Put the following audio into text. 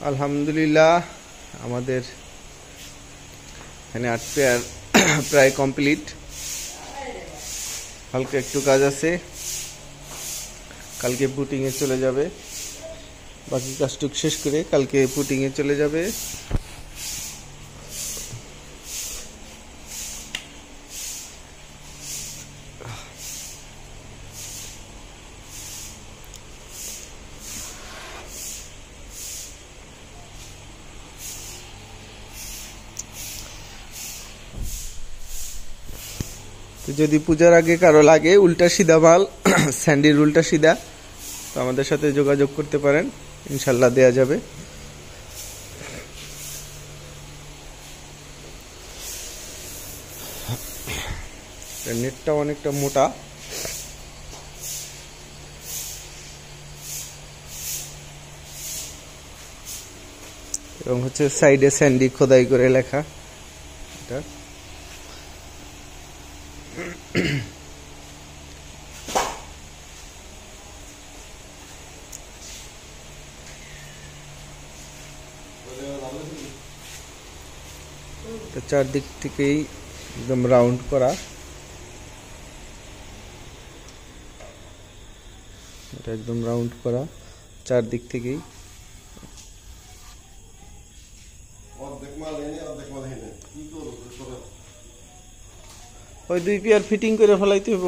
আলহামদুলিল্লাহ আমাদের এখানে 8 পেয়ার প্রায় কমপ্লিট। হালকা একটু কাজ আছে, কালকে পুটিংয়ে চলে যাবে। বাকি কাজটুক শেষ করে কালকে পুটিংয়ে চলে যাবে। যদি পূজার আগে কারো লাগে উল্টা সিধা মাল, স্যান্ডির উল্টা সিধা, তো আমাদের সাথে যোগাযোগ করতে পারেন, ইনশাল্লাহ দেয়া যাবে। নেটটা অনেকটা মোটা, এবং হচ্ছে সাইডে স্যান্ডি খোদাই করে লেখা। এটা চারদিক থেকেই একদম রাউন্ড করা, এটা একদম রাউন্ড করা চারদিক থেকেই। ওই 2 পেয়ার ফিটিং করে ফেলাইতে হইব।